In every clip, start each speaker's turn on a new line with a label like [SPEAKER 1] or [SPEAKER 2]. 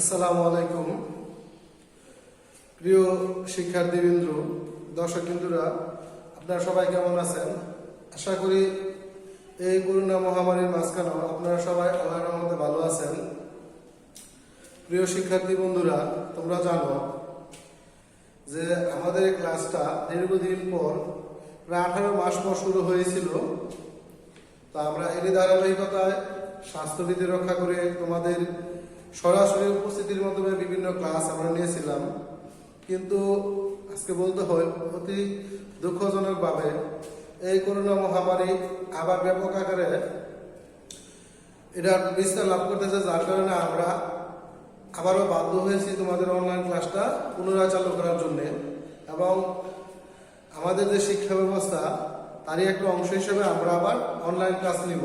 [SPEAKER 1] আসসালামু আলাইকুম। প্রিয় শিক্ষার্থীবৃন্দ, দর্শকবৃন্দরা, আপনারা সবাই কেমন আছেন? আশা করি এই করোনা মহামারীর মাঝখানেও আপনারা সবাই আল্লাহর রহমতে ভালো আছেন। প্রিয় শিক্ষার্থী বন্ধুরা, তোমরা জানো যে আমাদের এই ক্লাসটা দীর্ঘদিন পর প্রায় 18 মাস পর শুরু হয়েছিল। তো আমরা এরই ধারাবাহিকতায় স্বাস্থ্যবিধি রক্ষা করে তোমাদের সরাসরি উপস্থিতির মাধ্যমে বিভিন্ন ক্লাস আমরা নিয়েছিলাম, কিন্তু আজকে বলতে হয় অতি দুঃখজনকভাবে এই করোনা মহামারী আবার ব্যাপক আকারে এটার বিস্তার লাভ করতেছে, যার কারণে আমরা আবারও বাধ্য হয়েছি তোমাদের অনলাইন ক্লাসটা পুনরায় চালু করার জন্য। এবং আমাদের যে শিক্ষা ব্যবস্থা তারই একটা অংশ হিসেবে আমরা আবার অনলাইন ক্লাস নিব,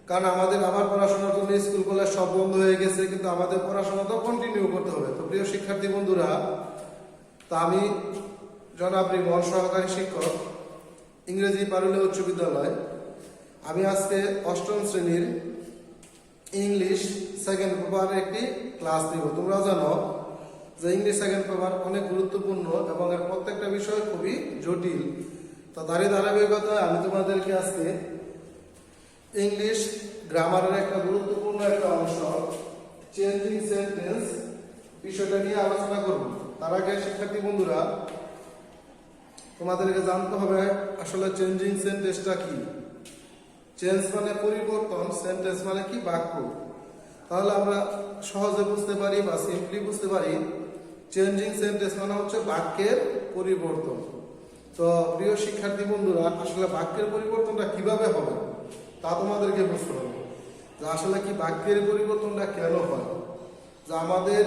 [SPEAKER 1] কারণ আমাদের আবার পড়াশোনার জন্য স্কুল কলেজ সব বন্ধ হয়ে গেছে, কিন্তু আমাদের পড়াশোনা তো কন্টিনিউ করতে হবে। তো প্রিয় শিক্ষার্থী বন্ধুরা, তা আমি জনাব রিমন, সহকারী শিক্ষক, ইংরেজি পারুলিয়া উচ্চ বিদ্যালয়। আমি আজকে 8ম শ্রেণীর ইংলিশ সেকেন্ড পেপারের একটি ক্লাস নিব। তোমরা জানো যে ইংলিশ সেকেন্ড পেপার অনেক গুরুত্বপূর্ণ এবং এর প্রত্যেকটা বিষয় খুবই জটিল। তো তারই ধারাবাহিকতায় আমি তোমাদেরকে আজকে ইংলিশ গ্রামারের একটা গুরুত্বপূর্ণ একটা অংশ চেঞ্জিং সেন্টেন্স বিষয়টা নিয়ে আলোচনা করব। তার আগে শিক্ষার্থী বন্ধুরা, তোমাদেরকে জানতে হবে আসলে চেঞ্জিং সেন্টেন্সটা কি। চেঞ্জ মানে পরিবর্তন, সেন্টেন্স মানে কি বাক্য। তাহলে আমরা সহজে বুঝতে পারি বা সিম্পলি বুঝতে পারি চেঞ্জিং সেন্টেন্স মানে হচ্ছে বাক্যের পরিবর্তন। তো প্রিয় শিক্ষার্থী বন্ধুরা, আসলে বাক্যের পরিবর্তনটা কিভাবে হবে তা তোমাদেরকে বুঝতে হবে। যে আসলে কি বাক্যের পরিবর্তনটা কেন হয়, যে আমাদের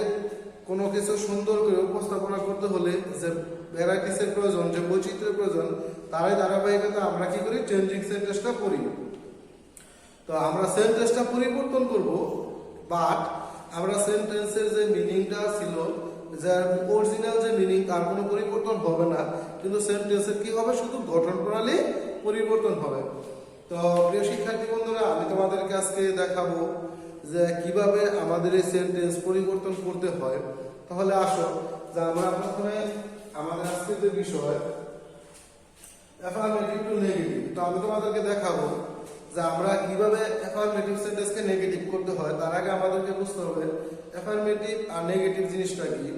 [SPEAKER 1] কোনো কিছু সুন্দর করে উপস্থাপনা করতে হলে যে ভ্যারাইটিসের প্রয়োজন, যে বৈচিত্র্যের প্রয়োজন, তারই ধারাবাহিকতা আমরা কি করি, চেঞ্জিং সেন্টেন্সটা করি। তো আমরা সেন্টেন্সটা পরিবর্তন করব, বাট আমরা সেন্টেন্সের যে মিনিংটা ছিল, যে অরিজিনাল যে মিনিং, তার কোনো পরিবর্তন হবে না, কিন্তু সেন্টেন্সের কি হবে, শুধু গঠন প্রণালী পরিবর্তন হবে। তো প্রিয় শিক্ষার্থী বন্ধুরা, আমি তোমাদেরকে আজকে দেখাবো যে কিভাবে আমাদের এই সেন্টেন্স পরিবর্তন করতে হয়। তাহলে আসো যে আমরা প্রথমে আমাদের আজকে যে বিষয় অ্যাফার্মেটিভ টু নেগেটিভ, তো আমি তোমাদেরকে দেখাবো যে আমরা কিভাবে অ্যাফার্মেটিভ সেন্টেন্সকে নেগেটিভ করতে হয়। তার আগে আমাদেরকে বুঝতে হবে অ্যাফার্মেটিভ আর নেগেটিভ জিনিসটা কি।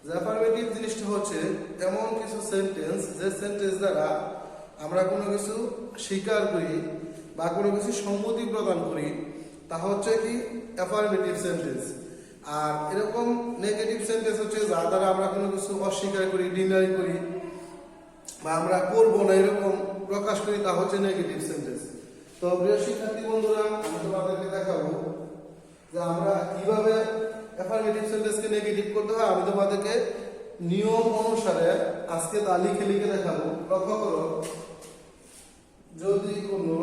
[SPEAKER 1] যে অ্যাফার্মেটিভ জিনিসটা হচ্ছে এমন কিছু সেন্টেন্স, যে সেন্টেন্স দ্বারা আমরা কোনো কিছু স্বীকার করি বা কোনো কিছু সম্মতি প্রদান করি, তা হচ্ছে কি অ্যাফার্মেটিভ সেন্টেন্স। আর এরকম নেগেটিভ সেন্টেন্স হচ্ছে যার দ্বারা আমরা কোনো কিছু অস্বীকার করি, ডিনাই করি বা আমরা করবো না এরকম প্রকাশ করি, তা হচ্ছে নেগেটিভ সেন্টেন্স। তো প্রিয় শিক্ষার্থী বন্ধুরা, আমি তোমাদেরকে দেখাবো যে আমরা কিভাবে অ্যাফার্মেটিভ সেন্টেন্সকে নেগেটিভ করতে হয়। আমি তোমাদেরকে নিয়ম অনুসারে আজকে তা লিখে লিখে দেখাবো। লক্ষ্য করো, যদি কোনো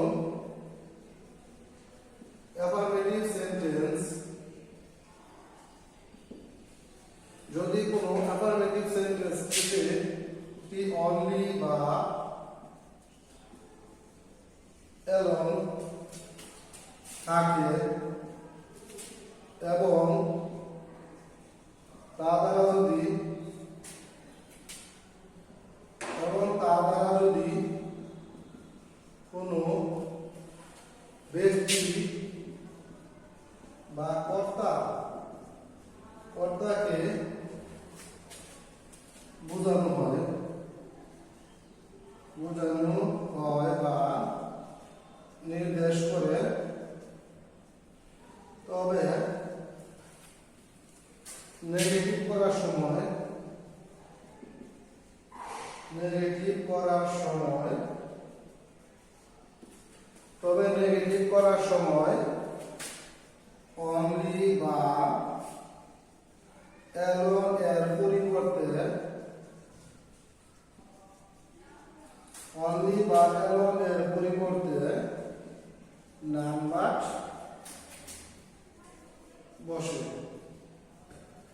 [SPEAKER 1] অ্যাফার্মেটিভ সেন্টেন্স, যদি কোনো অ্যাফার্মেটিভ সেন্টেন্স থেকে টি অনলি বা এলং থাকে এবং তা দ্বারা যদি কোনো ব্যক্তি বা কর্তাকে বোঝানো হয় বা নির্দেশ করে, তবে নেগেটিভ করার সময় অনলি বা এলন এর পরিবর্তে নাম্বার বসে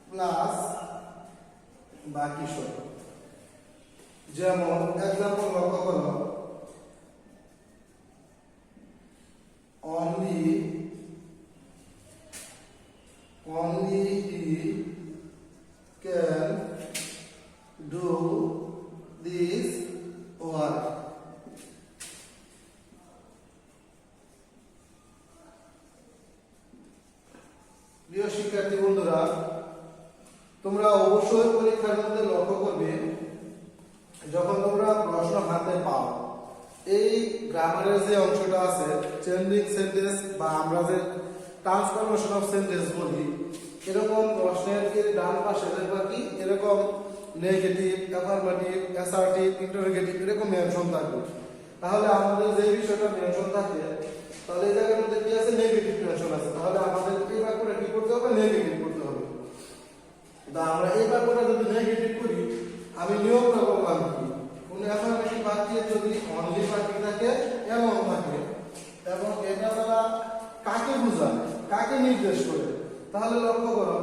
[SPEAKER 1] প্লাস বাকি সব। যেমন এক্সাম্পল লক্ষ্য করো, only প্রিয় শিক্ষার্থী বন্ধুরা, তোমরা অবশ্যই পরীক্ষার মধ্যে লক্ষ্য করবে যখন তোমরা প্রশ্ন হাতে পাও, এই গ্রামারের যে অংশটা আছে চেঞ্জিং সেন্টেন্স বা আমরা যে ট্রান্সফরমেশন অফ সেন্টেন্স বলি, এরকম প্রশ্নের কি ডান পাশে দেখবা কি এরকম নেগেটিভ, অ্যাফার্মেটিভ, অ্যাসার্টিভ, ইন্টারোগেটিভ এরকম মেনশন থাকবে। তাহলে আমাদের যে বিষয়টা মেনশন থাকে, তাহলে এই জায়গার মধ্যে কি আছে নেগেটিভ মেনশন আছে, তাহলে আমাদের এই বাক্যটা কি করতে হবে নেগেটিভ করতে হবে। তা আমরা এই বাক্যটা যদি নেগেটিভ করি, আমি নিয়মটা বললাম কি কোন অ্যাফার্মেটিভ বাক্যে যদি অনলি বাক্য থাকে এমন থাকে এবং এটা দ্বারা কাকে বোঝায়, কাকে নির্দেশ করে, তাহলে লক্ষ্য করো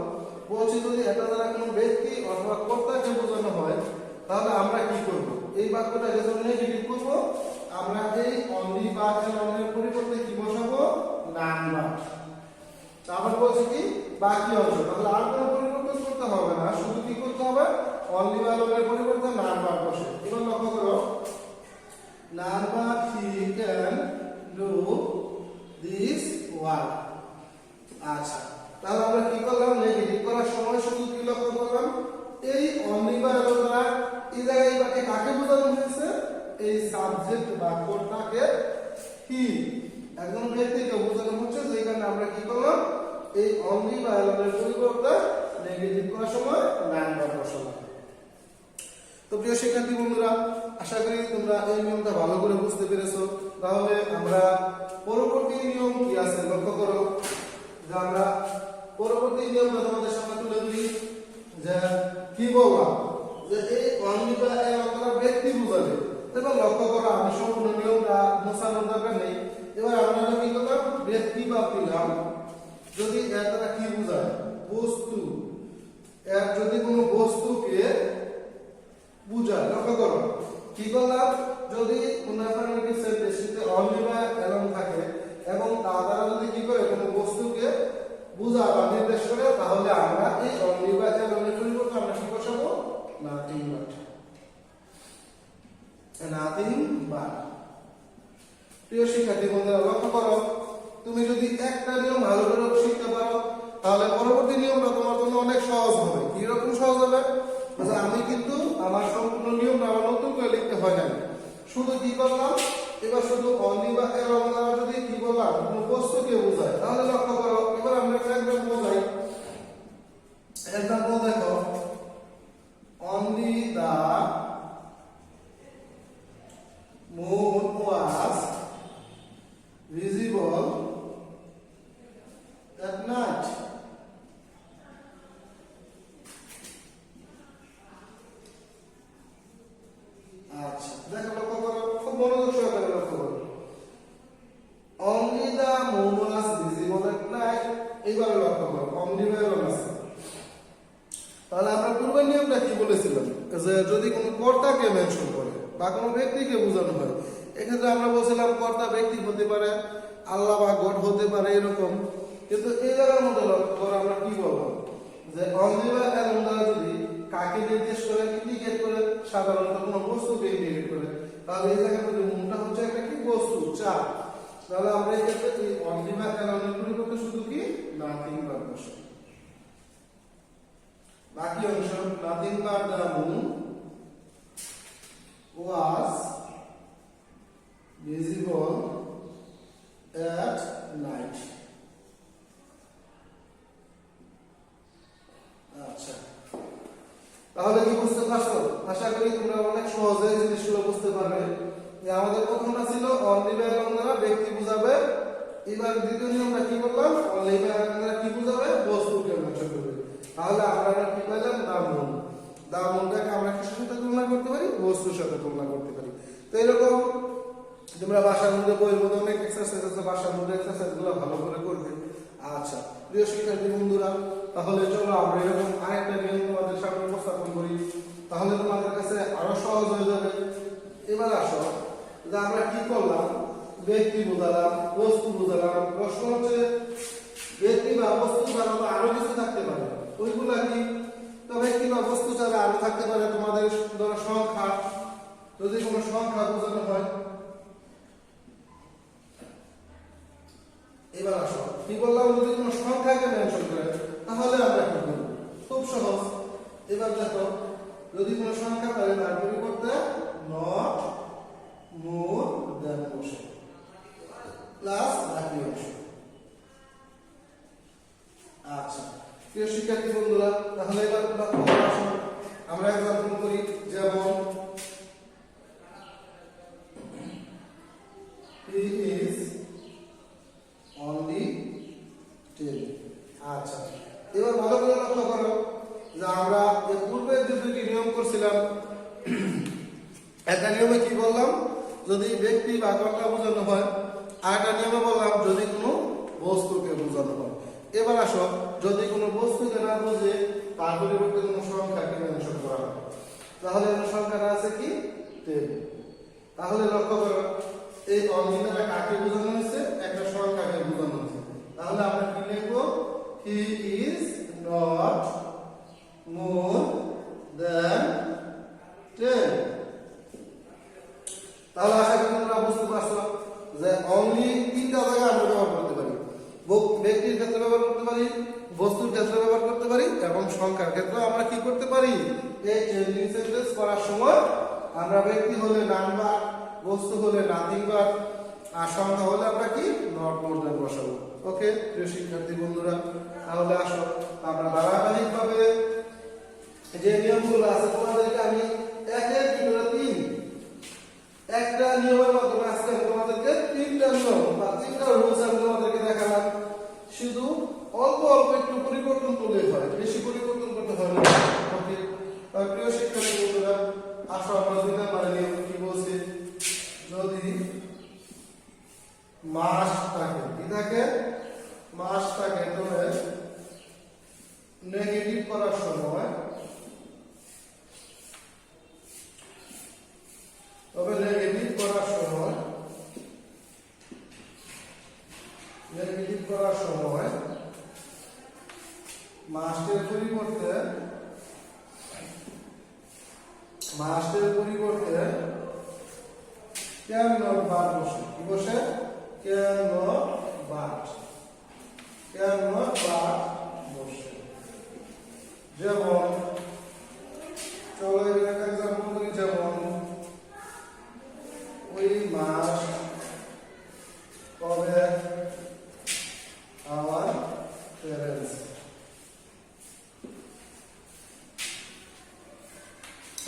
[SPEAKER 1] বলছি যদি এটা দ্বারা কোনো ব্যক্তি অথবা কর্তাকে বোঝানো হয়, তাহলে আমরা কি করব? এই বাক্যটাকে যখন নেগেটিভ করব, আমরা এই অনলি বা এর পরিবর্তে কি বসাবো নান বা। তারপর বলছি কি বাকি অংশ, তাহলে আর কোনো পরিবর্তন করতে হবে না, শুধু কি করতে হবে অনলি বা এর পরিবর্তে নান বা বসে। এবার লক্ষ্য করো নান বা he can do this work. আচ্ছা, তাহলে আমরা কি করলাম নেগেটিভ করার সময় শুধু কি লক্ষ্য করলাম এই অনলি বা দ্বারা এই জায়গায় বাকি কাকে বোঝানো হয়েছে, এই সাবজেক্ট বা কর্তাকে কি একজন ব্যক্তিকে বোঝানো হচ্ছে, যে কারণে আমরা কি করলাম এই অনলি বা এর পরিবর্তে নেগেটিভ করার সময় নান বা বসালাম। তো প্রিয় শিক্ষার্থী বন্ধুরা, আশা করি তোমরা এই নিয়মটা ভালো করে বুঝতে পেরেছো। তাহলে আমরা পরবর্তী নিয়ম কি আছে লক্ষ্য করো, যে আমরা পরবর্তী নিয়মটা তোমাদের সামনে তুলে ধরি। যে কি বললাম যে এই অনলি বা এর অন্তরা ব্যক্তি বোঝাবে। এবার লক্ষ্য করো আমি সম্পূর্ণ নিয়মটা মোছানোর দরকার নেই। এবার আমরা কি করলাম ব্যক্তি বা পেলাম, যদি এর দ্বারা কি বোঝায় বস্তু, এর যদি কোনো বস্তুকে বুঝায়, লক্ষ্য করো কি করলাম যদি কোন অ্যাফার্মেটিভ সেন্টেন্সে অনলি বা এলং থাকে এবং তা দ্বারা যদি কি করে কোনো বস্তুকে বুঝা বা নির্দেশ করে, তাহলে আমরা এই অনলি বা এলং এর পরিবর্তে আমরা কি বসাবো নাথিং বাট। Nothing but. প্রিয় শিক্ষার্থী বন্ধুরা, লক্ষ্য করো তুমি যদি একটা নিয়ম ভালো করে শিখতে পারো, তাহলে পরবর্তী নিয়মটা তোমার জন্য অনেক সহজ হবে। কি রকম সহজ হবে? আমি কিন্তু আমার সম্পূর্ণ নিয়মটা আমার নতুন করে লিখতে হয় না, শুধু কি করলাম এবার শুধু অনলি বা এলং দ্বারা যদি কি বললাম কোনো বস্তুকে বোঝায়, তাহলে লক্ষ্য করো এবার আমরা একটা এক্সাম্পল বোঝাই। এক্সাম্পল দেখো only the moon was visible at night. আচ্ছা দেখো লক্ষ্য করো, খুব মনোযোগ সহকারে লক্ষ্য করো। only the moon was visible at night। এইভাবে লক্ষ্য করো only by আছে। তাহলে আমরা পূর্বের নিয়মটা কি বলেছিলাম, যে যদি কোনো কর্তাকে মেনশন করে বা কোনো ব্যক্তিকে বোঝানো হয়, এক্ষেত্রে আমরা বলছিলাম কর্তা ব্যক্তি হতে পারে, আল্লাহ বা গড হতে পারে এরকম। কিন্তু এই জায়গার মধ্যে লক্ষ্য করে আমরা কি বলবো যে অনলি বা এলং দ্বারা যদি কাকে নির্দেশ করে ইন্ডিকেট করে, সাধারণত কোনো বস্তুকে ইন্ডিকেট করে, তাহলে এই জায়গার মধ্যে মুনটা হচ্ছে একটা কি বস্তু চাপ। তাহলে আমরা এই ক্ষেত্রে এই অনলি বা এলং এর পরিবর্তে শুধু কি নাথিং বাট বসাই। বাকি অংশ nothing but the moon was visible at night। আচ্ছা, তাহলে কি বুঝতে পারছো? আশা করি তোমরা অনেক সহজে জিনিসগুলো বুঝতে পারবে। যে আমাদের প্রথমটা ছিল অনলি বা এলং দ্বারা ব্যক্তি বোঝাবে, এবার দ্বিতীয় নিয়মটা কি করলাম অনলি বা এলং দ্বারা কি বোঝাবে বস্তুকে মেনশন করবে। তাহলে আমরা কি পেলাম দা মুন। দা মুনটাকে আমরা কিসের সাথে তুলনা করতে পারি? বস্তুর সাথে তুলনা করতে পারি। তো এরকম তোমরা বাসার মধ্যে বইয়ের মধ্যে অনেক এক্সারসাইজ আছে, বাসার মধ্যে এক্সারসাইজগুলো ভালো করে করবে। আচ্ছা প্রিয় শিক্ষার্থী বন্ধুরা, তাহলে চলো আমরা এরকম আরেকটা নিয়ম তোমাদের সামনে উপস্থাপন করি, তাহলে তোমাদের কাছে আরো সহজ হয়ে যাবে। এবার আসো যে আমরা কি করলাম ব্যক্তি বোঝালাম, বস্তু বোঝালাম। প্রশ্ন হচ্ছে ব্যক্তি বা বস্তু ছাড়া আরো কিছু থাকতে পারে, ওইগুলা কি? তো ব্যক্তি বা বস্তু ছাড়া আরো থাকতে পারে তোমাদের ধরো সংখ্যা, যদি কোনো সংখ্যা বোঝানো হয়। এবার আসো কি বললাম, যদি কোনো সংখ্যাকে মেনশন করে তাহলে আমরা কি করব? খুব সহজ। এবার দেখো, যদি কোনো সংখ্যা তাহলে তার পরিবর্তে নট মোর দেন বসে প্লাস বাকি অংশ। আচ্ছা প্রিয় শিক্ষার্থী বন্ধুরা, তাহলে এবার আমরা এক্সাম্পল করি। যেমন he is only 10। আচ্ছা এবার ভালো করে লক্ষ্য করো যে আমরা এর পূর্বে যে দুটি নিয়ম করছিলাম, একটা নিয়মে কি বললাম, যদি ব্যক্তি বা ঘটনা বোঝানো হয়, আর একটা নিয়মে বললাম যদি কোনো বস্তুকে বোঝানো হয়। এবার আসো, যদি কোনো বস্তুকে না বুঝে তার পরিবর্তে কোনো সংখ্যাকে মেনশন করা হয়, তাহলে সংখ্যাটা আছে কি 10। তাহলে লক্ষ্য করো, এই অঙ্কিতটা কাকে বোঝানো হয়েছে? একটা সংখ্যাকে বোঝানো হয়েছে। তাহলে আমরা কি লিখবো? হি ইজ নট মোর দেন 10। তাহলে আশা করি তোমরা বুঝতে পারছো যে অনলি তিনটা জায়গায় আমরা ব্যবহার করতে পারি। ব্যক্তির ক্ষেত্রে ব্যবহার করতে পারি, বস্তুর ক্ষেত্রে ব্যবহার করতে পারি, এবং সংখ্যার ক্ষেত্রে আমরা কি করতে পারি? এই চেঞ্জিং সেন্টেন্স করার সময় আমরা ব্যক্তি হলে নাম্বার, বস্তু হলে নাথিং বাট, আর সংখ্যা হলে আমরা কি নট মোর দেন বসাবো। ওকে প্রিয় শিক্ষার্থী বন্ধুরা, তাহলে আসো আমরা ধারাবাহিকভাবে যে নিয়মগুলো আছে তোমাদেরকে আমি একের ভিতরে তিন, একটা নিয়মের মাধ্যমে আজকে আমি তোমাদেরকে তিনটা নিয়ম বা তিনটা রুলস আমি তোমাদেরকে দেখালাম। শুধু অল্প অল্প একটু পরিবর্তন করলেই হয়, বেশি পরিবর্তন করতে হয় না। ওকে প্রিয় শিক্ষার্থী বন্ধুরা, আসো আমরা 2 নম্বরের নিয়ম কি বলছি। যদি মাস থাকে, কি থাকে? মাস থাকে, তবে নেগেটিভ করার সময় মাসের পরিবর্তে ক্যান নট বাট বসে। কি বসে? ক্যান নট বাট বসে। যেমন চলো একটা এক্সাম্পল করি। যেমন ওই মাস কবে আমার প্যারেন্টস।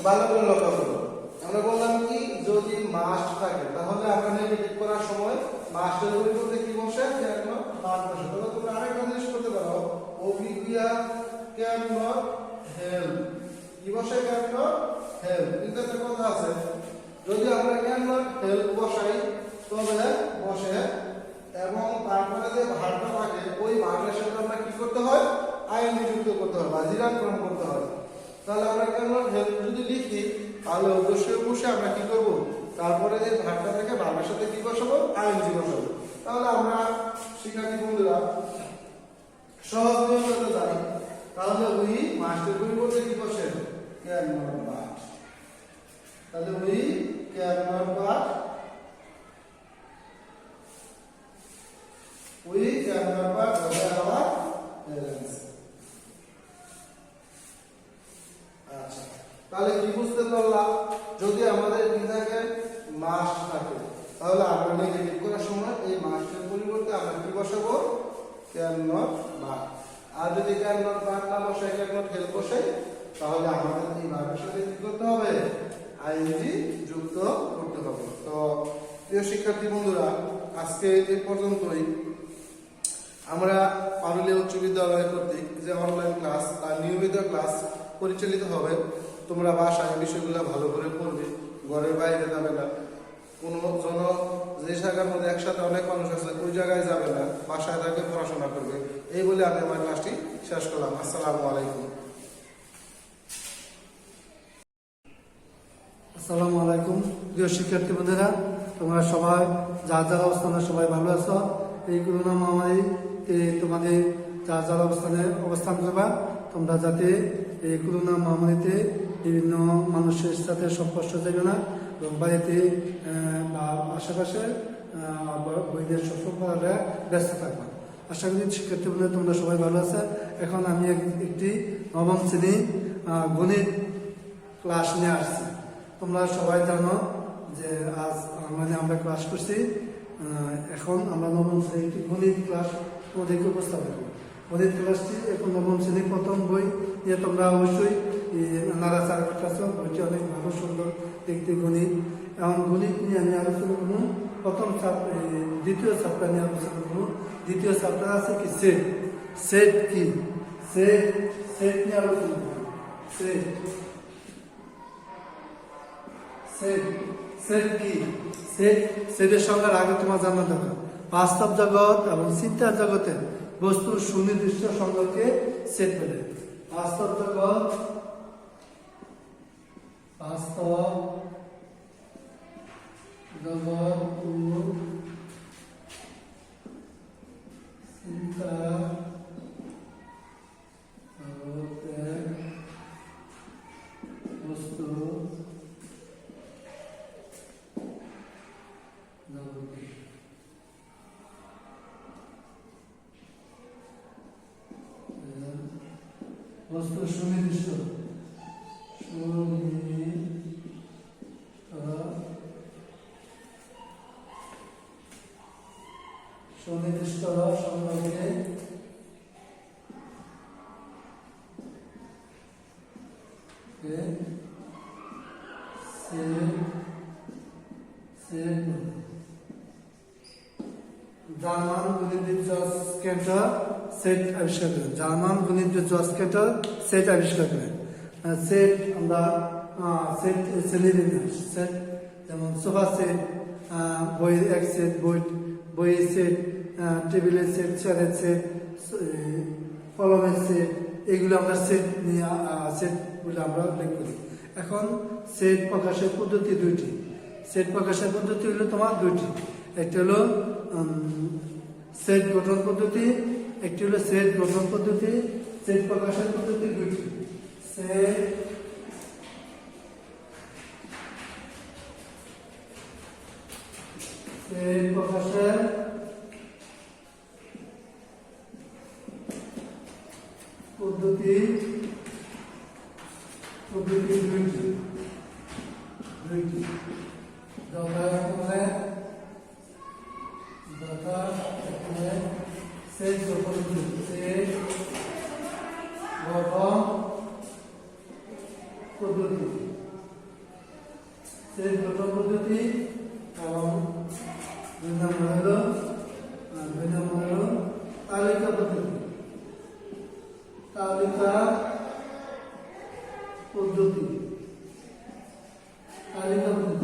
[SPEAKER 1] ভালো করে লক্ষ্য করো, আমরা বললাম কি যদি মাস্ট থাকে তাহলে আমরা নেগেটিভ করার সময় মাস্টের পরিবর্তে কি বসে? ক্যান নট বাট বসে। তাহলে তোমরা আরেকটা জিনিস করতে পারো, অভিক্রিয়া ক্যান নট হেল্প। কি বসে? Can not help. কিন্তু একটা কথা আছে, যদি আমরা ক্যান নট হেল্প বসাই তবে বসে এবং তারপরে যে ভার্বটা থাকে ওই ভার্বের সাথে আমরা কি করতে হয়? আইএনজি যুক্ত করতে হয় বা জিরানকরণ করতে হয়। তাহলে আমরা ক্যান নট হেল্প যদি লিখি তাহলে অবশ্যই আমরা কি করব? তারপরে যে ভার্বটা থেকে ভার্বের সাথে কি বসাবো? আইএনজি বসাবো। তাহলে আমরা শিক্ষার্থী বন্ধুরা সহজ নিয়মটা জানি। তাহলে উই মাস্টের পরিবর্তে কি বসে? Can not but. তাহলে we can not but, we can not but হবে আমার প্যারেন্টস। আচ্ছা তাহলে কি বুঝতে পারলাম? যদি আমাদের কি থাকে? মাস্ট থাকে, তাহলে আমরা নেগেটিভ করার সময় এই মাস্টের পরিবর্তে আমরা কি বসাবো? Can not but. আর যদি ক্যান নট বাট না বসাই, ক্যান নট হেল্প বসাই, তাহলে আমাদের এই ভার্বের সাথে কি করতে হবে? আইএনজি যুক্ত করতে হবে। তো প্রিয় শিক্ষার্থী বন্ধুরা, আজকে এই পর্যন্তই। আমরা পারুলিয়া উচ্চ বিদ্যালয় কর্তৃক যে অনলাইন ক্লাস আর নিয়মিত ক্লাস পরিচালিত হবে, তোমরা বাসায় বিষয়গুলো ভালো করে পড়বে, ঘরের বাইরে যাবে না। কোনো জন যে জায়গার মধ্যে একসাথে অনেক মানুষ আছে ওই জায়গায় যাবে না, বাসায় থাকে পড়াশোনা করবে। এই বলে আমি আমার ক্লাসটি শেষ করলাম। আসসালামু আলাইকুম।
[SPEAKER 2] আসসালামু আলাইকুম প্রিয় শিক্ষার্থী বন্ধুরা, তোমরা সবাই যার যার অবস্থানে সবাই ভালো আছো। এই করোনা মহামারী তোমাদের যার যার অবস্থানে অবস্থান করবা, তোমরা যাতে এই করোনা মহামারীতে বিভিন্ন মানুষের সাথে সংস্পর্শ যাবে না এবং বাড়িতে বা আশেপাশে বইদের সফল করাটা ব্যস্ত থাকবা। আশা করি শিক্ষার্থী বন্ধুরা তোমরা সবাই ভালো আছে। এখন আমি একটি নবম শ্রেণী গণিত ক্লাস নিয়ে আসছি। তোমরা সবাই জানো যে আজ অনলাইনে আমরা ক্লাস করছি। এখন আমরা নবম শ্রেণীর গণিত ক্লাস তোমাদেরকে উপস্থাপন করব। গণিত ক্লাসটি এখন নবম শ্রেণীর প্রথম বই নিয়ে তোমরা অবশ্যই নাড়াচাড়া করতেছ। বইটি অনেক ভালো সুন্দর দেখতে গণিত। এখন গণিত নিয়ে আমি আলোচনা করবো। প্রথম দ্বিতীয় চ্যাপ্টার নিয়ে আলোচনা করবো। দ্বিতীয় চ্যাপ্টার আছে কি সেট। সেট কি? সেট নিয়ে আলোচনা করবো। সেট কি? সেটের সংজ্ঞার আগে তোমার জানা দরকার। বাস্তব জগৎ এবং চিন্তার জগতে বস্তুর সুনির্দিষ্ট সংজ্ঞাকে সেট বলে। বাস্তব জগৎ, ও চিন্তা জগতে বস্তু বস্তু সুনির্দিষ্ট সংজ্ঞাকে জার্মান গণিতবিদ জর্জ ক্যান্টর সেট আবিষ্কার করেন। জার্মান গণিতবিদ জর্জ ক্যান্টর সেট আবিষ্কার করেন। সেট আমরা সেট শ্রেণীবিন্যাস সেট, যেমন সোফা সেট, বইয়ের এক সেট, বইয়ের সেট, টেবিলের সেট, চেয়ারের সেট, কলমের সেট, এগুলো আমরা সেট নিয়ে সেট বলে আমরা উল্লেখ করি। এখন সেট প্রকাশের পদ্ধতি দুইটি। সেট প্রকাশের পদ্ধতি হলো তোমার দুইটি। একটি হলো সেট গঠন পদ্ধতি, একটি হলো সেট গঠন পদ্ধতি। সেট প্রকাশের পদ্ধতি দুইটি। সেট প্রকাশের পদ্ধতি দুইটি। সেট গঠন পদ্ধতি এবং দুই নম্বর হলো তালিকা পদ্ধতি।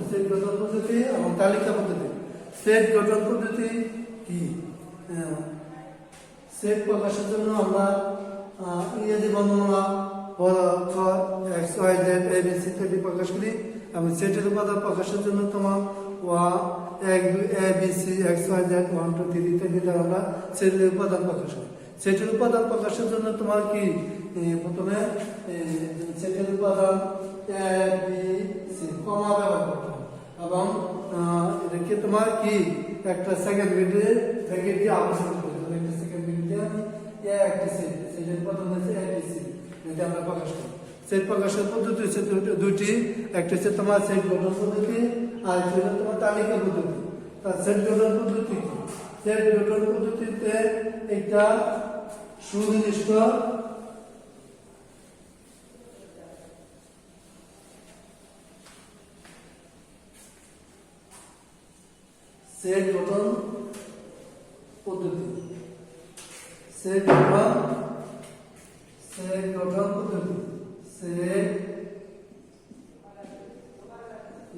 [SPEAKER 2] সেট গঠন পদ্ধতি এবং তালিকা পদ্ধতি। সেট গঠন পদ্ধতি কি? সেট প্রকাশের জন্য আমরা ইংরেজি বর্ণমালা এক্স ওয়াই জেড ABC ইত্যাদি প্রকাশ করি। এবং সেটের উপাদান প্রকাশের জন্য তোমার ABC এক্স ওয়াই জেড 1 2 3 ইত্যাদি দ্বারা আমরা সেটের উপাদান প্রকাশ করি। সেটের উপাদান প্রকাশের জন্য তোমার কি প্রথমে সেটের উপাদান ABC কমা ব্যবহার করতে হবে এবং এটাকে তোমার কি একটা সেকেন্ড ব্র্যাকেট দিয়ে আলোচনা করতে হবে। একটা সেকেন্ড ব্র্যাকেট দিয়ে আমি একটা সেটের উপাদান হচ্ছে ABC যেটা আমরা প্রকাশ করি। সেট প্রকাশের পদ্ধতি হচ্ছে দুটি। একটা হচ্ছে তোমার সেট গঠন পদ্ধতি, আর একটা হচ্ছে তোমার তালিকা পদ্ধতি। তার সেট গঠন পদ্ধতি কি? সেট গঠন পদ্ধতিতে একটা সুনির্দিষ্ট সেট গঠন পদ্ধতি। সেট গঠন পদ্ধতি। সেট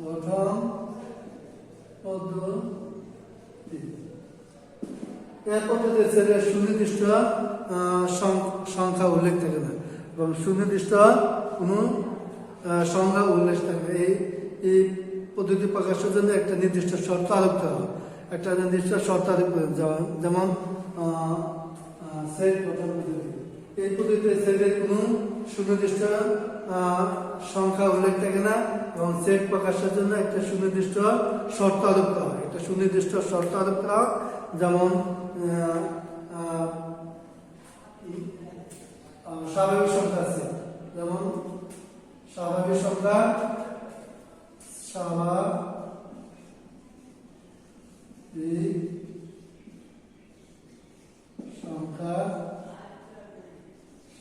[SPEAKER 2] গঠন পদ্ধতি। এর পদ্ধতিতে সেটের সুনির্দিষ্ট সংখ্যা উল্লেখ থাকে না এবং সুনির্দিষ্ট কোনো সংখ্যা উল্লেখ থাকে। এই পদ্ধতি প্রকাশের জন্য একটা নির্দিষ্ট শর্ত আরোপ করা হয়। একটা নির্দিষ্ট শর্ত আরোপ করা, যেমন সেট গঠন পদ্ধতি। এই পদ্ধতিতে সেটের কোনো সুনির্দিষ্ট সংখ্যা উল্লেখ থাকে না এবং সেট প্রকাশের জন্য একটা সুনির্দিষ্ট শর্ত আরোপ করা হয়। একটা সুনির্দিষ্ট শর্ত আরোপ করা হয়, যেমন স্বাভাবিক সংখ্যা আছে, যেমন স্বাভাবিক সংখ্যা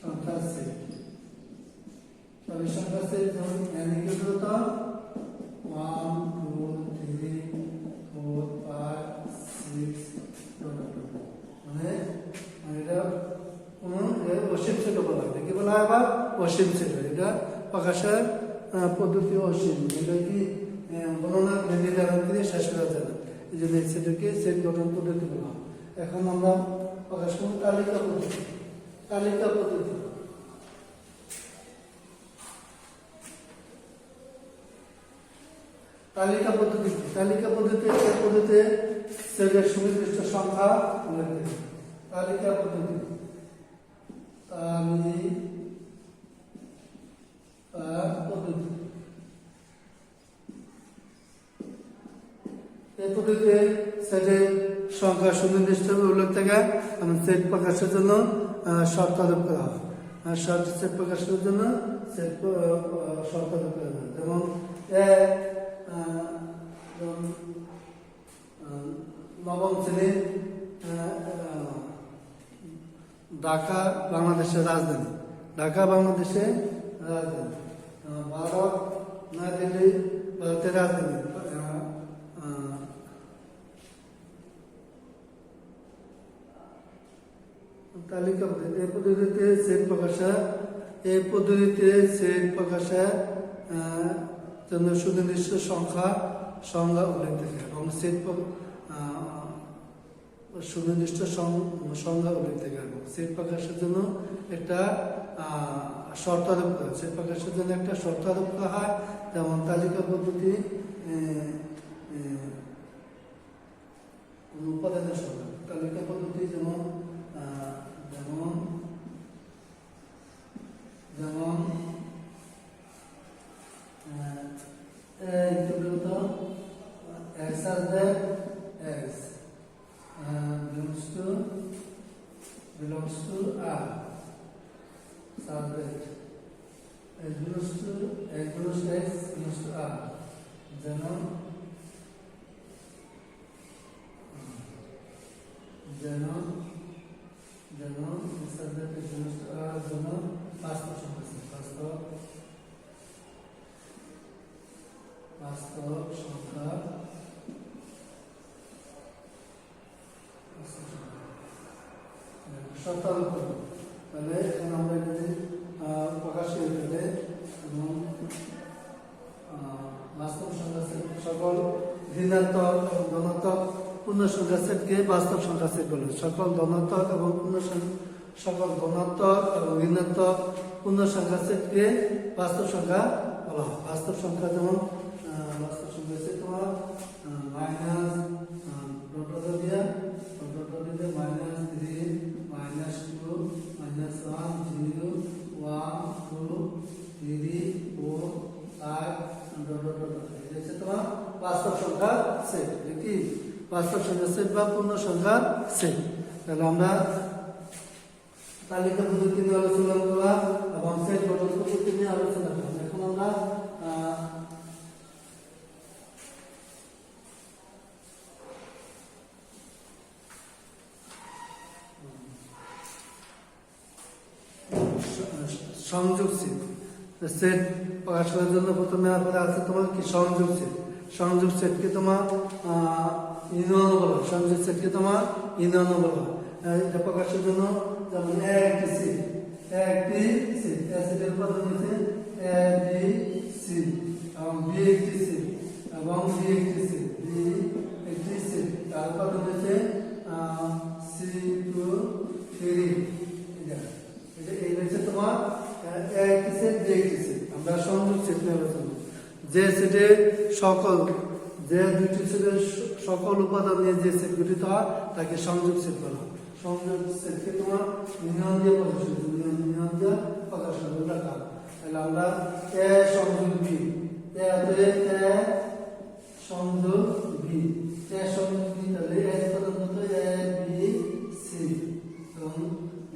[SPEAKER 2] সংখ্যা আছে, স্বাভাবিক সংখ্যা আছে, যেমন n equal to 1 2 3 4 5 6 মানে এটা কোনো অসীম সেট বলা হয়, কি বলা হয় আবার অসীম সেট। এটা প্রকাশের পদ্ধতি অসীম, এটা কি গণনা নির্ধারণ করে শেষ করা যায় না, এই জন্য এই সেটকে সেট গঠন পদ্ধতি বলা হয়। এখন আমরা প্রকাশ করব তালিকা পদ্ধতি। তালিকা পদ্ধতি তালিকা পদ্ধতি তালিকা পদ্ধতি এই পদ্ধতিতে সেটের সুনির্দিষ্ট সংখ্যা উল্লেখ করে। তালিকা পদ্ধতি পদ্ধতি এই পদ্ধতিতে সেটের সংখ্যা সুনির্দিষ্ট উল্লেখ থাকে এবং সেট প্রকাশের জন্য শর্ত আরোপ করা হয়। আর সেট প্রকাশের জন্য সেট শর্ত আরোপ করা হয়, যেমন নবম শ্রেণীর ঢাকা বাংলাদেশের রাজধানী, ঢাকা বাংলাদেশের রাজধানী, ভারত না দিল্লি ভারতের রাজধানী, তালিকা পদ্ধতি এই পদ্ধতিতে সেট প্রকাশের জন্য সুনির্দিষ্ট সংখ্যা উল্লেখ থাকে এবং সেট সুনির্দিষ্ট সংখ্যা উল্লেখ থাকে এবং সেট প্রকাশের জন্য একটা শর্ত আরোপ করা হয়। সেট প্রকাশের জন্য একটা শর্ত আরোপ করা হয়, যেমন তালিকা পদ্ধতি উপাদানের সংখ্যা। তালিকা পদ্ধতি যেমন x belongs to R, subject x belongs to R, যেমন subject x belongs to R যেমন বাস্তব সংখ্যা শর্তানুকূল। তাহলে এখন আমরা যদি প্রকাশ করে ফেলে এবং বাস্তব সংখ্যা সেট সকল ঋণাত্মক এবং ধনাত্মক পূর্ণ সংখ্যা সেটকে বাস্তব সংখ্যা সেট বলে। সকল ধনাত্মক এবং ঋণাত্মক পূর্ণ সংখ্যা সেটকে বাস্তব সংখ্যা বলা হয়। বাস্তব সংখ্যা যেমন বাস্তব সংখ্যা হচ্ছে তোমার মাইনাস বাস্তব সংখ্যার সেট, কি বাস্তব সংখ্যার সেট বা পূর্ণ সংখ্যার সেট। তাহলে আমরা তালিকা পদ্ধতি নিয়ে আলোচনা করলাম এবং সেট গঠন পদ্ধতি নিয়ে আলোচনা করলাম। এখন আমরা সংযোগ সেট। সেট প্রকাশ করার জন্য প্রথমে আপনার আছে তোমার কি সংযোগ সেট। সংযোগ সেটকে তোমার ইউনিয়ন বলা হয়। সংযোগ সেটকে তোমার ইউনিয়ন বলা হয়। এটা প্রকাশের জন্য যেমন একটি সেট সেটের উপাদান হচ্ছে এ বি সি এবং বি একটি সেট এবং সি একটি সেট তার উপাদান হচ্ছে সি টু থ্রি। এই হচ্ছে তোমার একটি সেট বি একটি সেট। আমরা সংযোগ সেট নিয়ে আলোচনা যে সেটে যে দুটি সেটের সকল উপাদান নিয়ে যে সেট গঠিত হয় তাকে সংযোগ সেট বলা হয়। সংযোগ সেটকে তোমার ইউনিয়ন দিয়ে প্রকাশ করবে লেখা। তাহলে আমরা এ সংযোগ বি সংযোগ বি তাহলে এর উপাদান হতো এ বি সি এবং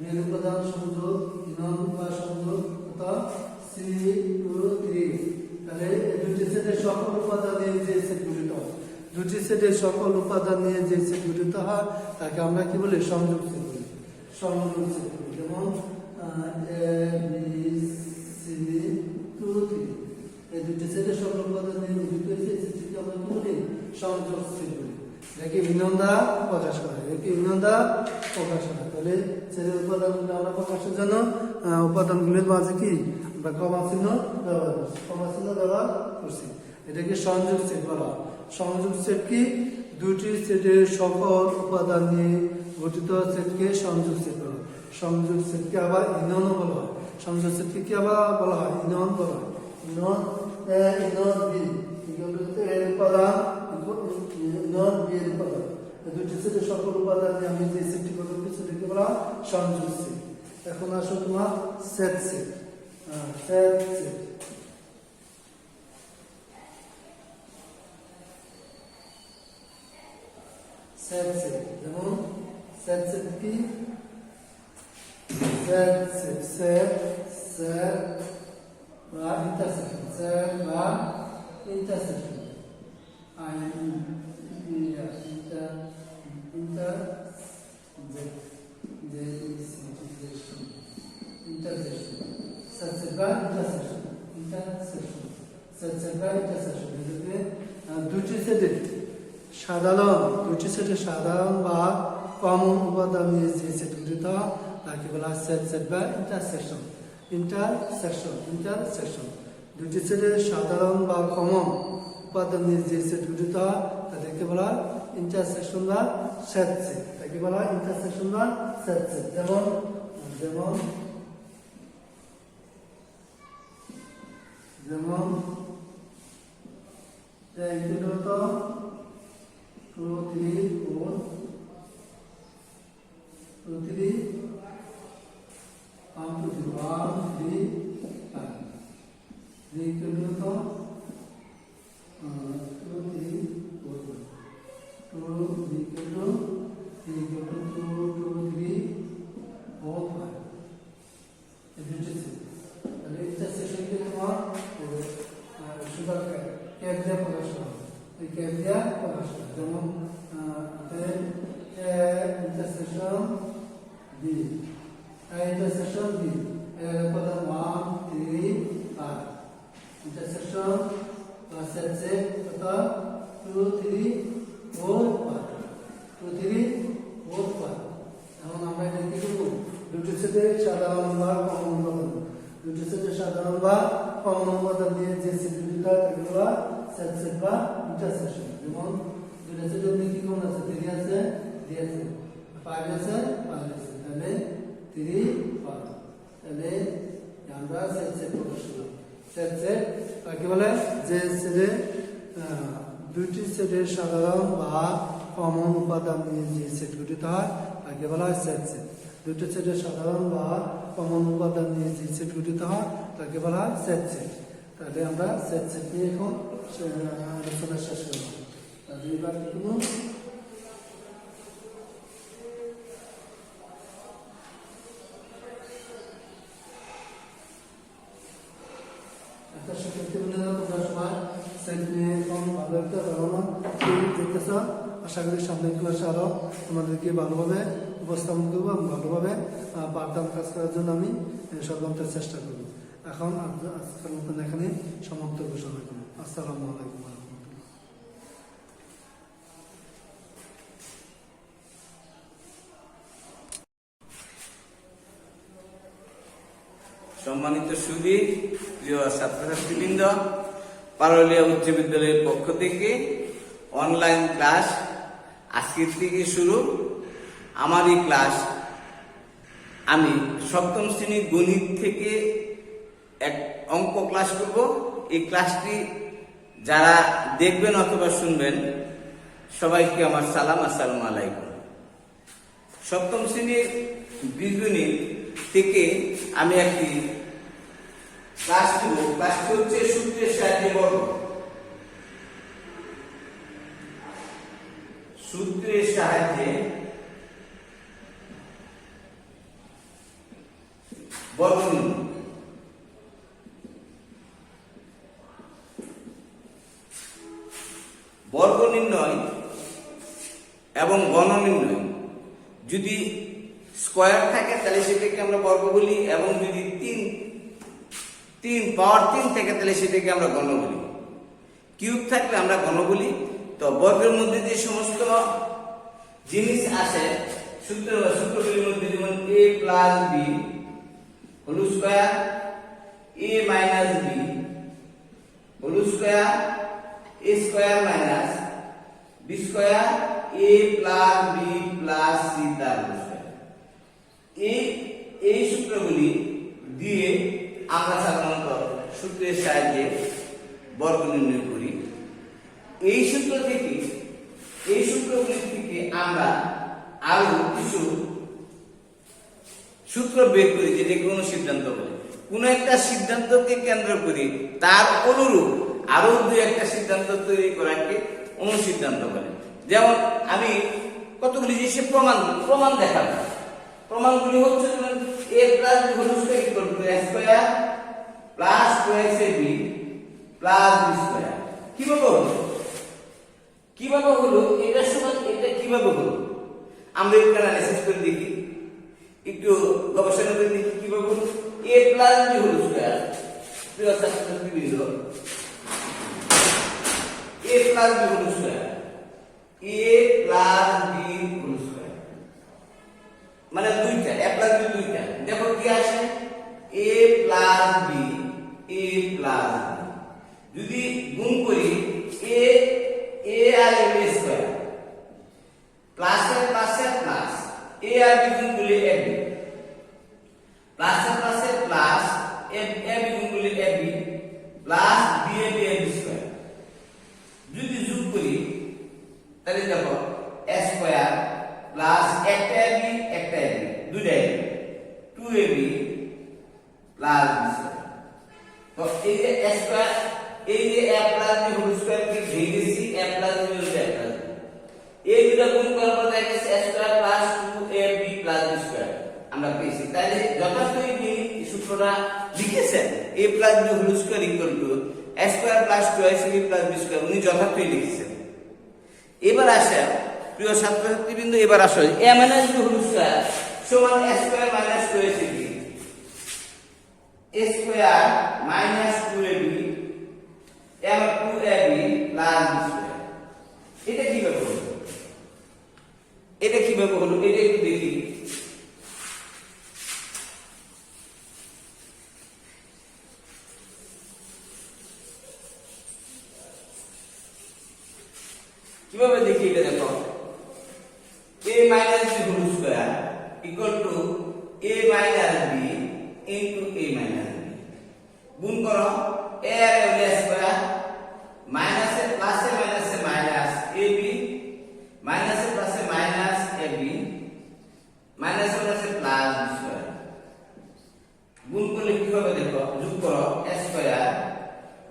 [SPEAKER 2] এর উপাদান সংযোগ ইনন বা সংযোগ কত C2 3 তাহলে এই দুটি সেটের সকল উপাদান নিয়ে যে সেট গঠিত হয় দুটি সেটের সকল উপাদান নিয়ে যে সেট গঠিত হয় তাকে আমরা কি বলি সংযোগ সেট বলি সংযোগ সেট বলি যেমন A B C 2 3 এই দুটি সেটের সকল উপাদান নিয়ে গঠিত হয়েছে এই সেটকে আমরা কি বলি সংযোগ সেট বলি এটাকে ইউনিয়ন দ্বারা প্রকাশ করা হয় এটাকে ইউনিয়ন দ্বারা প্রকাশ করা হয় তাহলে সেটের উপাদানগুলো আমরা প্রকাশের জন্য উপাদানগুলির মাঝে কি আমরা কমা চিহ্ন ব্যবহার করছি কমা চিহ্ন ব্যবহার করছি এটাকে সংযোগ সেট বলা হয় সংযোগ সেট কি দুটি সেটের সকল উপাদান নিয়ে গঠিত সেটকে সংযোগ সেট বলা হয় সংযোগ সেটকে আবার ইউনিয়নও বলা হয় সংযোগ সেটকে কি আবার বলা হয় ইউনিয়ন বলা হয় ইউনিয়ন A ইউনিয়ন B এর উপাদান ইউনিয়ন B এর উপাদান এই দুটি সেটের সকল উপাদান নিয়ে আমি যে সেটটি গঠন করছি সেটাকে বলা হয় সংযোগ সেট এখন আসো তোমার set set set set set set যেমন সেট সেট কি সেট সেট সেট সেট বা ইন্টারসেকশন সেট বা ইন্টারসেকশন দুটি সেটের সাধারণ বা কমন উপাদান নিয়ে যে সেট গঠিত তাকে বলা হয় সেট সেট বা ইন্টারসেকশন ইন্টারসেকশন দুটি সেটের সাধারণ বা কমন উপাদান নিয়ে যে সেট গঠিত তাদেরকে বলা হয় ইন্টারসেকশন বা সেট সেট তাকে বলা হয় ইন্টারসেকশন বা সেট সেট যেমন যেমন যেমন তো 2 3 4 2 3 1 2 3 5 equal to 2 3 4 2 equal to 2 3 4 5 তাহলে ইন্টারসেকশন কে তোমার সুপার ক্যাপ দিয়ে প্রকাশ করা এই ক্যাপ দিয়ে প্রকাশ করা যেমন ইন্টারসেকশন বি ইন্টারসেকশন বি উপাদান 1 3 5 ইন্টারসেকশন বা সেট সেট কত 2 3 4 5 2 3 4 5 এখন আমরা এটা কি করব দুটি সেটে সাধারণ বা কমন উপাদান দুটি সেটে সাধারণ বা কমন উপাদান দিয়ে যে সেটগুলো এগুলো সেট সেট বা ইন্টারসেকশন যেমন দুটি সেটের মধ্যে কি কমন আছে 3 আছে 2 আছে 5 আছে 5 আছে তাহলে 3 5 তাহলে আমরা সেট সেট প্রকাশ করব সেট সেট কাকে বলে যে সেটে দুটি সেটের সাধারণ বা কমন উপাদান নিয়ে যে সেট গঠিত হয় তাকে বলা হয় সেট সেট দুটি সেটের সাধারণ বা কমন উপাদান নিয়ে যে সেট গঠিত হয় তাকে বলা হয় সেট সেট তাহলে আমরা সেট সেট নিয়ে এখন আলোচনা শেষ করব তাহলে এবার কোনো একটা শিক্ষার্থী বন্ধুরা তোমরা সবাই সেট নিয়ে এখন ভালো একটা ধারণা দেখতেছ আশা করি সামনের ক্লাসে আরো তোমাদেরকে ভালোভাবে উপস্থাপন করবো এবং ভালোভাবে পাঠদান কাজ করার জন্য আমি সর্বান্তর চেষ্টা করব এখন আজকের মতন এখানে সমাপ্ত ঘোষণা করব আসসালামু আলাইকুম রহমতুল্লাহ
[SPEAKER 3] সম্মানিত সুধী প্রিয় ছাত্রছাত্রীবৃন্দ পারুলিয়া উচ্চ বিদ্যালয়ের পক্ষ থেকে অনলাইন ক্লাস আজকের থেকে শুরু আমার এই ক্লাস আমি সপ্তম শ্রেণী গণিত থেকে এক অঙ্ক ক্লাস করব এই ক্লাসটি যারা দেখবেন অথবা শুনবেন সবাইকে আমার সালাম আসসালামু আলাইকুম সপ্তম শ্রেণীর বীজগণিত থেকে আমি একটি ক্লাস দেব ক্লাসটি হচ্ছে সূত্রের সাহায্যে বর্গ সূত্রের সাহায্যে বর্গ নির্ণয়। বর্গ নির্ণয় এবং গণ নির্ণয়, যদি স্কয়ার থাকে তাহলে সেটাকে আমরা বর্গ বলি, এবং যদি তিন পাওয়ার 3 থাকে তাহলে সেটাকে আমরা গণ বলি। কিউব থাকলে আমরা গণ বলি। তো বর্গের মধ্যে যে সমস্ত জিনিস আসে সূত্রগুলির মধ্যে, যেমন a plus b whole square, a minus b whole square, a square minus b square, a plus b plus c তার হোল স্কয়ার। এই সূত্রগুলি দিয়ে আমরা সাধারণত সূত্রের সাহায্যে বর্গ নির্ণয় করি। এই সূত্রগুলি থেকে আমরা আরো কিছু সূত্র বের করি, যেটাকে অনুসিদ্ধান্ত বলে। কোন একটা সিদ্ধান্তকে কেন্দ্র করে তার অনুরূপ আরো দুই একটা সিদ্ধান্ত তৈরি করাকে অনুসিদ্ধান্ত বলে। যেমন আমি কতগুলি জিনিসের প্রমাণ দেখাবো। প্রমাণগুলি হচ্ছে যেমন a plus b whole square equal to a square plus 2ab plus b square. কিভাবে হলো এটার সমান এটা কিভাবে হলো, আমরা একটু অ্যানালাইসিস করে দেখি, একটু গবেষণা করে দেখি কিভাবে হলো। a plus b whole square, প্রিয় ছাত্রছাত্রীবৃন্দ, a plus b whole square, a plus b whole square মানে দুইটা, a প্লাস b দুইটা। দেখো কি আসে, a plus b, a plus b যদি গুণ করি a আর b স্কয়ার প্লাস এর প্লাস a আর b গুণ করলে ab প্লাস এর প্লাস ab গুণ করলে ab প্লাস b স্কয়ার। যদি যোগ করি তাহলে দেখো a স্কয়ার প্লাস একটা ab দুইটা ab 2ab plus b square. তো এই যে a স্কয়ার, এই যে a plus b whole square কে ভেঙেছি, a প্লাস b হলো a প্লাস b, এই দুটো গুণ করার পর দেখা গেছে a square plus 2ab plus b square আমরা পেয়েছি। তাহলে যথার্থই তিনি সূত্রটা লিখেছেন a plus b whole square equal to a square plus 2ac plus b square, উনি যথার্থই লিখেছেন। এবার আসে প্রিয় ছাত্রছাত্রীবৃন্দ, এবার আসো a minus b whole square সমান a square minus 2ac, a square minus 2ab এবং 2ab প্লাস b স্কয়ার। এটা কিভাবে হলো, এটা একটু দেখি। কিভাবে দেখি এটা দেখো, a minus b whole square equal to a minus b into a minus b, গুণ করো a আর a স্কয়ার মাইনাস এর plus a minus ab minus এর plus a minus ab minus এর plus a plus b square. গুণ করলে কি হবে দেখো, যোগ করো a square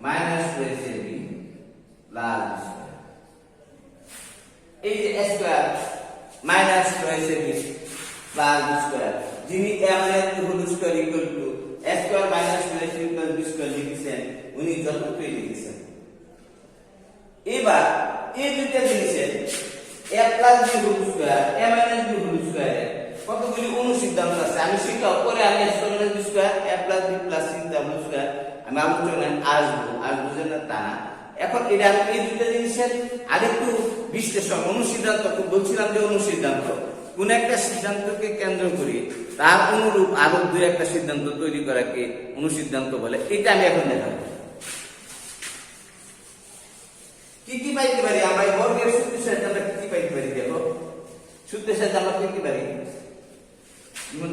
[SPEAKER 3] minus 2ac plus b square. এই যে a square minus 2ac plus b square, যিনি a minus b whole square equal to a square minus 2ac plus b square লিখেছেন, উনি যথার্থই লিখেছেন। এবার এই দুইটা জিনিসের a plus b whole square, a minus b whole স্কয়ারের কতগুলি অনুসিদ্ধান্ত আছে আমি সেটা পরে আমি a square minus b square a plus b plus c তার হোল স্কয়ার আমি আলোচনায় আসবো না তা না। এখন এটা আমি এই দুইটা জিনিসের আরেকটু বিশ্লেষণ, অনুসিদ্ধান্ত বলছিলাম যে অনুসিদ্ধান্ত কোন একটা সিদ্ধান্তকে কেন্দ্র করে তার অনুরূপ আরো দুই একটা সিদ্ধান্ত তৈরি করাকে অনুসিদ্ধান্ত বলে। এটা আমি এখন দেখাবো। কি পাইতে পারি আমরা এই বর্গের সূত্রের সাথে, আমরা কি পাইতে পারি দেখো, সূত্রের সাথে আমরা কি পারি, যেমন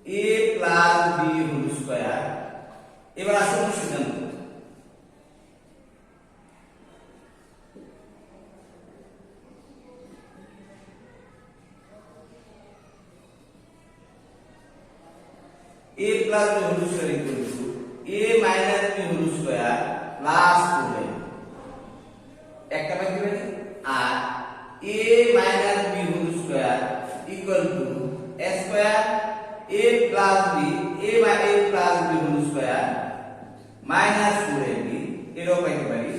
[SPEAKER 3] a plus b whole square. এবার আসল সিদ্ধান্ত, a plus b whole square equal to a minus b whole square plus 2ab, একটা পাইতে পারি। আর a minus b whole square equal to a square plus b a by a plus b whole square minus 4ab এরও পাইতে পারি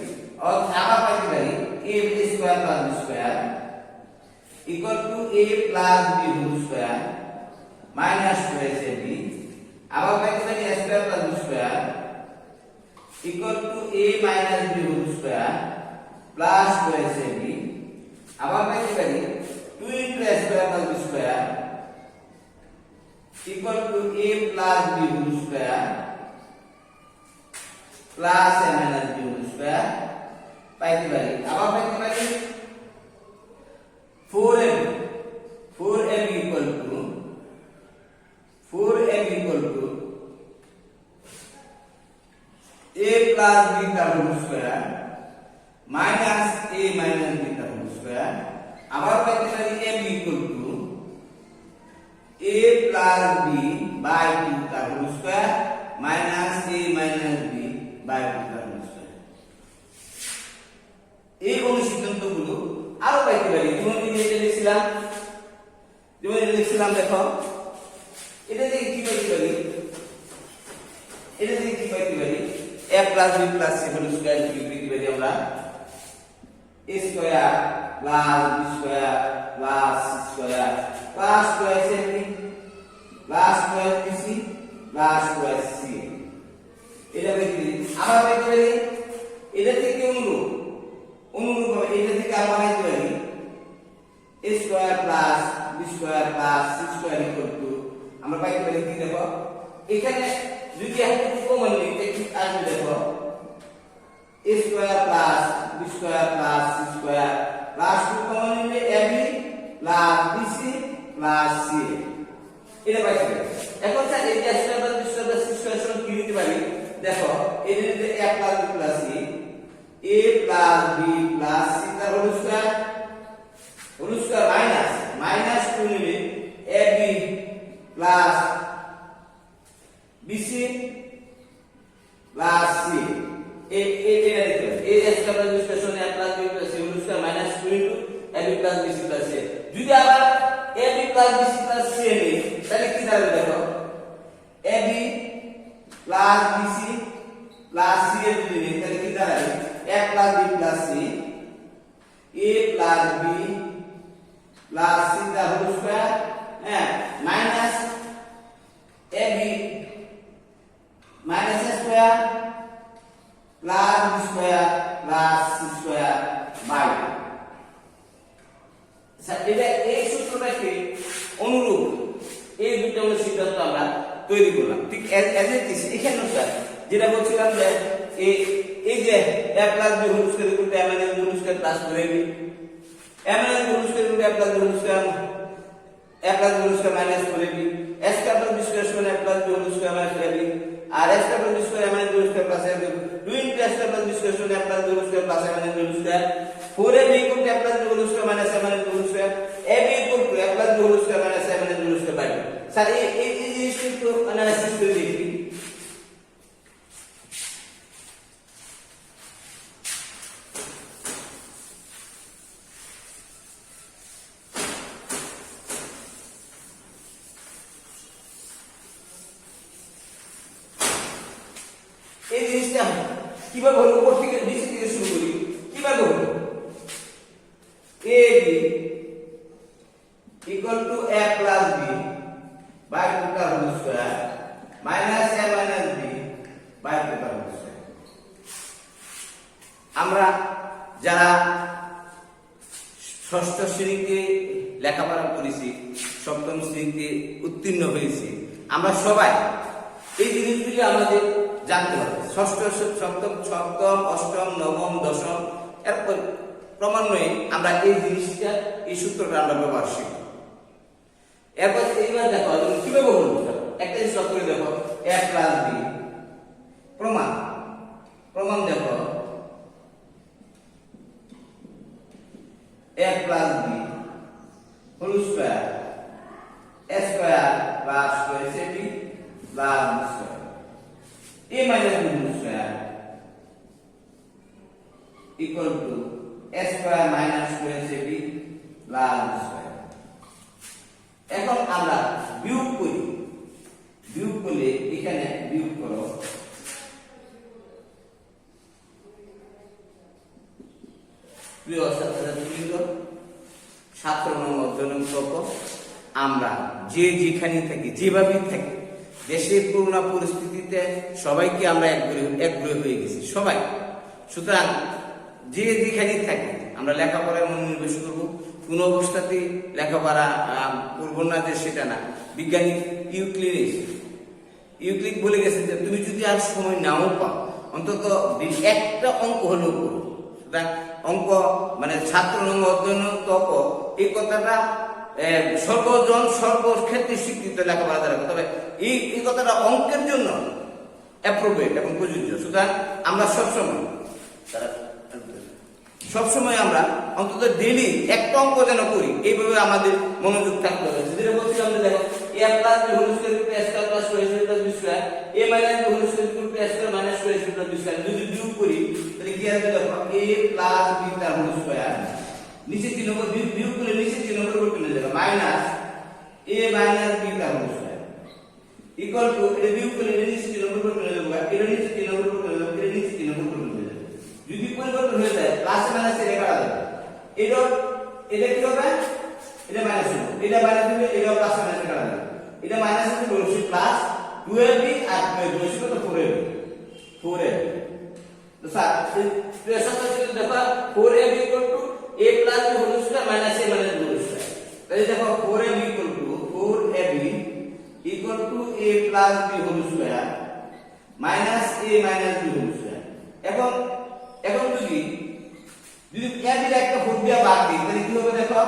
[SPEAKER 3] আবার পাইতে পারি a square plus b square equal to a plus b whole square minus 2ab আবার পাইতে পারি a square plus b square equal to a minus b whole square plus 2ab আবার পাইতে পারি 2 into a square plus b square equal to a plus b whole square plus a minus b whole square পাইতে পারি আবার পাইতে পারি 4ab equal to a plus b তার whole square minus a minus b তার whole square আবার পাইতে পারি ab equal to a plus b by 2 তার whole square minus a minus b by 2 তার whole square এই অনুসিদ্ধান্তগুলো আরো পাইতে পারি যেমন এটা লিখছিলাম দেখো এটা থেকে কি পাইতে পারি a plus b plus c whole square কি পেতে পারি আমরা a square plus b square plus c square plus 2ac plus 2bc plus 2c এটা পেতে আবার পেতে পারি এটা থেকে অনুরূপ হবে এটা থেকে আবার বানাইতে পারি a square plus b square plus c square equal to আমরা পাইতে পারি কি দেখো এখানে যদি একটা কমন নিতে কি আসবে দেখো a square plus b square plus c square plus 2 common নিলে ab plus bc plus c এটা পাইতে পারি এখন স্যার এই a square plus b square plus c square সমান কি লিখতে পারি দেখো এই যে a plus b plus c a plus b plus c তার হোল স্কয়ার মাইনাস 2 নিলে ab plus bc plus c এটা লিখতে পারি a square plus b square সমান a plus b plus c whole square minus 2 into ab plus bc plus c যদি আবার ab plus bc plus c নেই তাহলে কি দাঁড়াবে দেখো ab plus bc plus c এর যদি নেই তাহলে কি দাঁড়াবে a plus b plus c a plus b plus c the whole square minus ab minus a square plus b square plus c square by sir এটা এই সূত্রটাকে অনুরূপ এই দুটো সিদ্ধান্ত আমরা তৈরি করলাম ঠিক এজ ইট ইজ এখানে স্যার যেটা বলছিলাম যে এই যে a plus b whole square equal to a minus b whole square plus 4ab a minus b whole square equal to a plus b whole square minus 4ab a square plus b square সমান a plus b whole square minus 4ab আর a square plus b square a minus b whole square plus ab 2 into a square plus b square সমান a plus b whole square plus a minus b whole square 4ab equal to a plus b whole square minus a minus b whole square ab equal to a plus b whole square minus a minus b whole square by 2 sir এই জিনিসটা একটু analysis করে দেখি এই জিনিসটা কিভাবে হলো উপর থেকে নিচে থেকে শুরু করি কিভাবে হলো ab equal to a plus b by 2 का whole square minus a minus b by 2 का whole square আমরা যারা ষষ্ঠ শ্রেণীতে লেখাপড়া করেছি সপ্তম শ্রেণীতে উত্তীর্ণ হয়েছি আমরা সবাই এই জিনিসগুলি আমাদের জানতে হবে ষষ্ঠ সপ্তম অষ্টম নবম দশম এরপর ক্রমান্বয়ে আমরা এই জিনিসটা এই সূত্রটা আমরা ব্যবহার শিখব এরপর এইবার দেখো কিভাবে বলবো একটা জিনিস করে দেখো a plus b প্রমাণ দেখো a plus b whole square a square plus 2ab plus b square a minus b whole square equal to a square minus 2ab plus b square এখন আমরা বিয়োগ করি প্রিয় ছাত্রছাত্রীবৃন্দ, 17 নম্বর অধ্যয়ন পর্ব। আমরা যে যেখানে থাকি, যেভাবেই থাকি, দেশের করোনা পরিস্থিতিতে সবাইকে আমরা একগ্রহ হয়ে গেছি, সবাই। সুতরাং যে যেখানে থাকি আমরা লেখাপড়ায় মনোনিবেশ করবো। কোনো অবস্থাতেই লেখাপড়া করবো না যে সেটা না। বিজ্ঞানী ইউক্লিড বলে গেছে যে তুমি যদি আর সময় নাও পাও, অন্তত একটা অঙ্ক হলেও করো। সুতরাং অঙ্ক মানে ছাত্র নম্বর অধ্যয়ন তক, এই কথাটা সর্বজন সর্বক্ষেত্রে স্বীকৃত লেখাপড়া দ্বারা। তবে এই কথাটা অঙ্কের জন্য অ্যাপ্রোপ্রিয়েট এবং প্রযোজ্য। সুতরাং আমরা সবসময় আমরা অন্তত ডেইলি একটা অঙ্ক যেন করি, এইভাবে আমাদের মনোযোগ থাকতে হবে। যেটা বলছিলাম যে দেখো, a plus b whole square equal a square plus b square plus b square, a minus b whole square equal a square minus b square plus b square. যদি বিয়োগ করি তাহলে কি আসবে? দেখো a প্লাস b তার whole square, নিচে চিহ্ন করে বিয়োগ করে নিচে চিহ্ন করে উপরে চলে যাবে, মাইনাস a মাইনাস b তার হোল স্কয়ার ইকুয়াল টু, এটা বিয়োগ করে নিচে চিহ্ন করে উপরে চলে যাবে, এটা নিচে চিহ্ন করে উপরে চলে যাবে, এটা নিচে চিহ্ন করে উপরে চলে যাবে। যদি পরিবর্তন হয়ে যায় প্লাসে মাইনাসে রেখা যাবে, এটা কি হবে? এটা মাইনাস হবে, এটা মাইনাস হবে, এটা প্লাসে মাইনাসে কাটা যাবে। এটা মাইনাস হবে বলছি প্লাস 12b আর 12 কত 4ab 4ab। তো স্যার প্রেসার যদি দেখো 4ab equal to a plus b whole square minus a minus b whole square. তাহলে দেখো 4ab equal to a plus b whole square minus a minus b whole square. এখন যদি a এর একটা whole দিয়া বাদ দিই তাহলে কি হবে? দেখো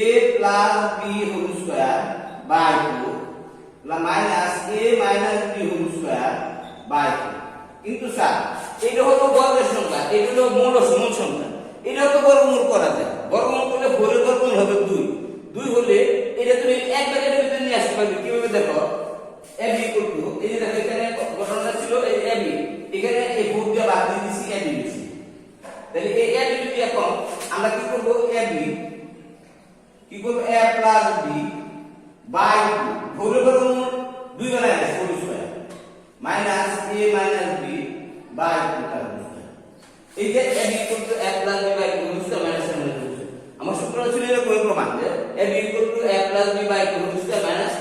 [SPEAKER 3] a plus b whole square by 2 minus a minus b whole square by 2। কিন্তু স্যার এটা হলো বর্গের সংখ্যা, এটা হলো মূল সংখ্যা, এটা তো বর্গমূল করা যায়। বর্গমূল করলে 4 এর বর্গমূল হবে 2 হলে এটা তুমি এক ব্র্যাকেটের ভিতরে নিয়ে আসতে পারবে। কিভাবে? দেখো ab ইকুয়াল টু, এই যে দেখো এখানে ঘটনাটা ছিল এই ab, এখানে এই ভোগ দিয়ে বাদ দিয়ে দিছি ab দিছি। তাহলে এই ab যদি এখন আমরা কি করব? ab কি করব? a প্লাস b বাই 2 ভোগের বর্গমূল 2 বানায় আছে whole square minus a minus b by 2 তার হোল স্কয়ার। এই যে ab equal to a plus b by 2 whole square minus a minus b। আমার সূত্র ছিল এর কোন প্রমাণ যে ab equal to a plus b by 2 whole square minus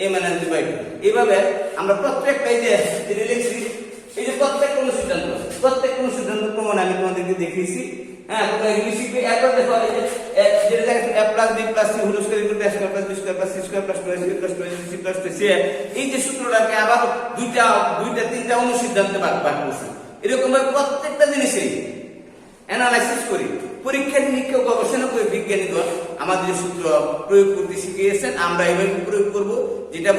[SPEAKER 3] a minus b by 2। এইভাবে আমরা প্রত্যেকটাই যে লিখছি, এই যে প্রত্যেক কোন সিদ্ধান্ত প্রমাণ আমি তোমাদেরকে দেখিয়েছি। হ্যাঁ, তোমরা এগুলি শিখবে। এরপর দেখো এই যে যেটা দেখো a plus b plus c whole square equal to a square plus b square plus c square plus 2ac plus 2ac plus 2c। এই যে সূত্রটাকে আবার দুইটা তিনটা অনুসিদ্ধান্তে ভাগ করছি। এরকম ভাবে প্রত্যেকটা জিনিসই অ্যানালাইসিস করি, পরীক্ষা নিরীক্ষা গবেষণা করে বিজ্ঞানীগণ আমাদের সূত্র প্রয়োগ করতে শিখিয়েছেন। আমরা এইভাবে প্রয়োগ করব। যেটা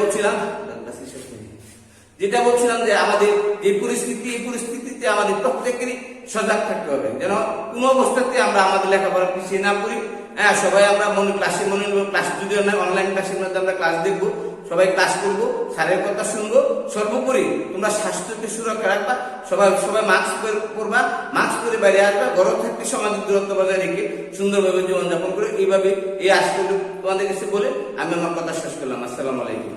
[SPEAKER 3] বলছিলাম যে আমাদের এই পরিস্থিতিতে আমাদের প্রত্যেকেরই সজাগ থাকতে হবে, যেন কোনো অবস্থাতে আমরা আমাদের লেখাপড়া পিছিয়ে না পড়ি। হ্যাঁ, সবাই আমরা ক্লাস যদি অনলাইন ক্লাসের মধ্যে আমরা ক্লাস দেখবো, সবাই ক্লাস করবো, স্যারের কথা শুনবো। সর্বোপরি তোমরা স্বাস্থ্যকে সুরক্ষা রাখবা, সবাই মাস্ক পরবা, মাস্ক পরে বাইরে আসবা, ঘরে থাকতে সামাজিক দূরত্ব বজায় রেখে সুন্দরভাবে জীবনযাপন করে। এইভাবে এই আজকে তোমাদের কাছে বলে আমি আমার কথা শেষ করলাম। আসসালামু আলাইকুম।